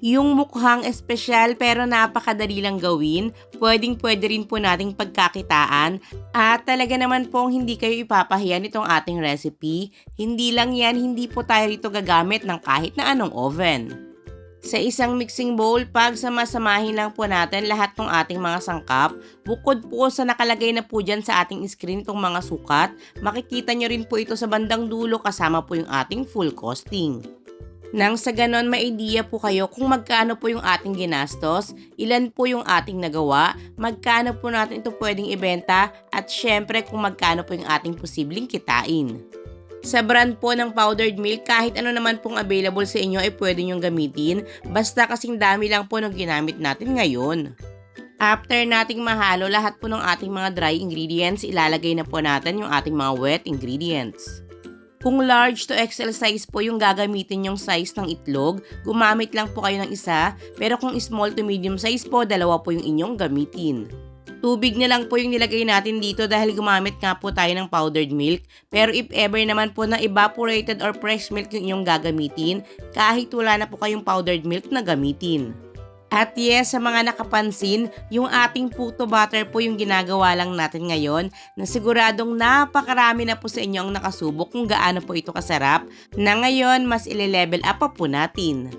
Yung mukhang espesyal pero napakadali lang gawin, pwedeng-pwede rin po nating pagkakitaan at talaga naman pong hindi kayo ipapahiya nitong ating recipe. Hindi lang yan, hindi po tayo rito gagamit ng kahit na anong oven. Sa isang mixing bowl, pagsamasamahin lang po natin lahat ng ating mga sangkap. Bukod po sa nakalagay na po dyan sa ating screen itong mga sukat, makikita nyo rin po ito sa bandang dulo kasama po yung ating full costing. Nang sa ganon may idea po kayo kung magkano po yung ating ginastos, ilan po yung ating nagawa, magkano po natin ito pwedeng ibenta, at syempre kung magkano po yung ating posibleng kitain. Sa brand po ng powdered milk, kahit ano naman pong available sa inyo ay pwede nyong gamitin, basta kasing dami lang po ng ginamit natin ngayon. After nating mahalo lahat po ng ating mga dry ingredients, ilalagay na po natin yung ating mga wet ingredients. Kung large to XL size po yung gagamitin yung size ng itlog, gumamit lang po kayo ng isa, pero kung small to medium size po, dalawa po yung inyong gamitin. Tubig na lang po yung nilagay natin dito dahil gumamit nga po tayo ng powdered milk, pero if ever naman po na evaporated or fresh milk yung inyong gagamitin, kahit wala na po kayong powdered milk na gamitin. At yes, sa mga nakapansin, yung ating puto butter po yung ginagawa lang natin ngayon na siguradong napakarami na po sa inyo ang nakasubok kung gaano po ito kasarap na ngayon mas ile-level up pa po natin.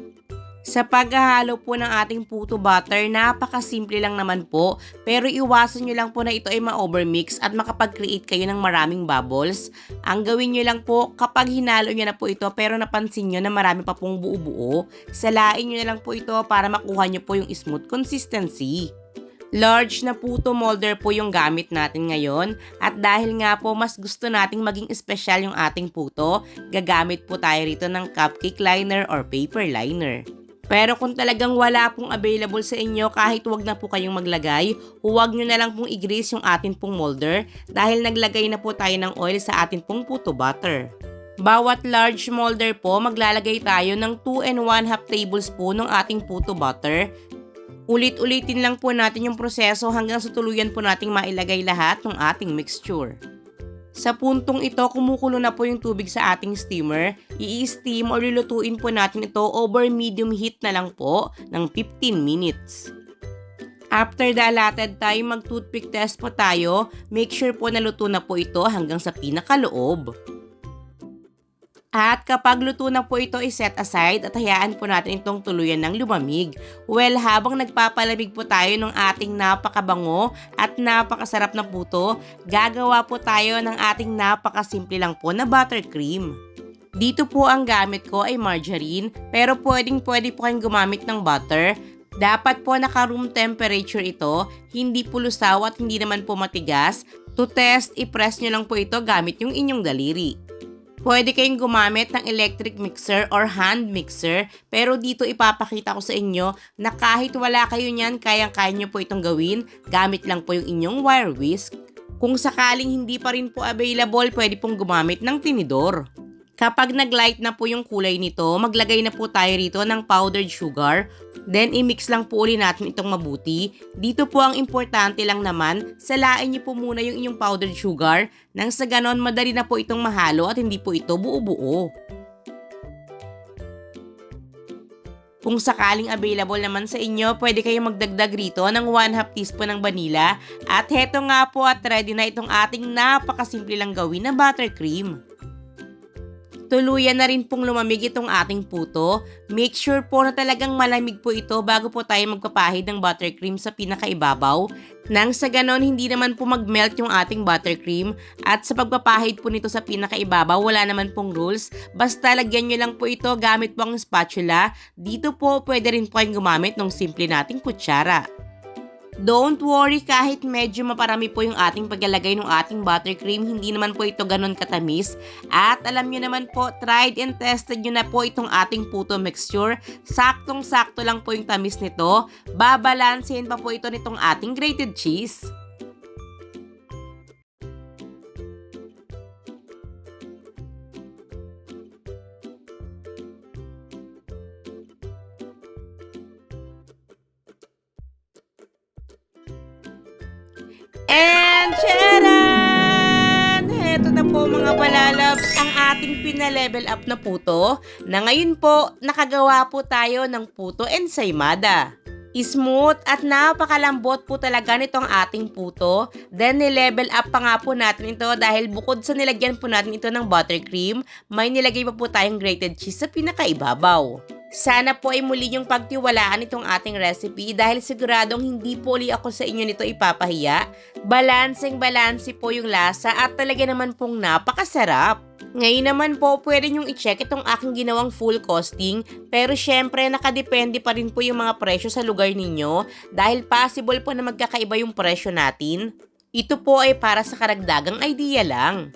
Sa paghahalo po ng ating puto butter, napakasimple lang naman po, pero iwasan nyo lang po na ito ay ma-overmix at makapag-create kayo ng maraming bubbles. Ang gawin nyo lang po, kapag hinalo nyo na po ito pero napansin nyo na marami pa pong buo-buo, salain nyo na lang po ito para makuha nyo po yung smooth consistency. Large na puto molder po yung gamit natin ngayon at dahil nga po mas gusto nating maging espesyal yung ating puto, gagamit po tayo rito ng cupcake liner or paper liner. Pero kung talagang wala pong available sa inyo, kahit wag na po kayong maglagay, huwag nyo na lang pong i-grease yung atin pong molder dahil naglagay na po tayo ng oil sa atin pong puto butter. Bawat large molder po, maglalagay tayo ng 2 and 1/2 tablespoon ng ating puto butter. Ulit-ulitin lang po natin yung proseso hanggang sa tuluyan po nating mailagay lahat ng ating mixture. Sa puntong ito, kumukulo na po yung tubig sa ating steamer. I-steam o lulutuin po natin ito over medium heat na lang po ng 15 minutes. After the allotted time, mag-toothpick test po tayo. Make sure po na luto na po ito hanggang sa pinakaloob. At kapag luto na po ito, i-set aside at hayaan po natin itong tuluyan ng lumamig. Well, habang nagpapalamig po tayo ng ating napakabango at napakasarap na puto, gagawa po tayo ng ating napakasimple lang po na buttercream. Dito po ang gamit ko ay margarine, pero pwede po kayong gumamit ng butter. Dapat po naka-room temperature ito, hindi po lusaw at hindi naman po matigas. To test, i-press nyo lang po ito gamit yung inyong daliri. Pwede kayong gumamit ng electric mixer or hand mixer, pero dito ipapakita ko sa inyo na kahit wala kayo niyan, kayang-kaya nyo po itong gawin, gamit lang po yung inyong wire whisk. Kung sakaling hindi pa rin po available, pwede pong gumamit ng tinidor. Kapag nag-light na po yung kulay nito, maglagay na po tayo rito ng powdered sugar. Then, i-mix lang po ulit natin itong mabuti. Dito po ang importante lang naman, salain niyo po muna yung inyong powdered sugar. Nang sa ganon, madali na po itong mahalo at hindi po ito buo-buo. Kung sakaling available naman sa inyo, pwede kayong magdagdag rito ng 1/2 teaspoon ng vanilla. At heto nga po at ready na itong ating napakasimple lang gawin na buttercream. Tuluyan na rin pong lumamig itong ating puto. Make sure po na talagang malamig po ito bago po tayo magpapahid ng buttercream sa pinakaibabaw. Nang sa ganon, hindi naman po mag-melt yung ating buttercream. At sa pagpapahid po nito sa pinakaibabaw, wala naman pong rules. Basta lagyan nyo lang po ito gamit po ang spatula. Dito po, pwede rin po kayong gumamit ng simple nating kutsara. Don't worry, kahit medyo maparami po yung ating paglalagay ng ating buttercream, hindi naman po ito ganun katamis. At alam nyo naman po, tried and tested nyo na po itong ating puto mixture. Saktong-sakto lang po yung tamis nito. Babalansehin pa po ito nitong ating grated cheese. And charan! Heto na po mga palalabs ang ating pina-level up na puto na ngayon po nakagawa po tayo ng puto ensaymada. Smooth at napakalambot po talaga nitong ating puto. Then nilevel up pa nga po natin ito dahil bukod sa nilagyan po natin ito ng buttercream, may nilagay pa po tayong grated cheese sa pinakaibabaw. Sana po ay muli yung pagtiwalaan itong ating recipe dahil siguradong hindi po uli ako sa inyo nito ipapahiya. Balanseng-balanse po yung lasa at talaga naman pong napakasarap. Ngayon naman po, pwede nyong i-check itong aking ginawang full costing pero syempre nakadepende pa rin po yung mga presyo sa lugar ninyo dahil possible po na magkakaiba yung presyo natin. Ito po ay para sa karagdagang idea lang.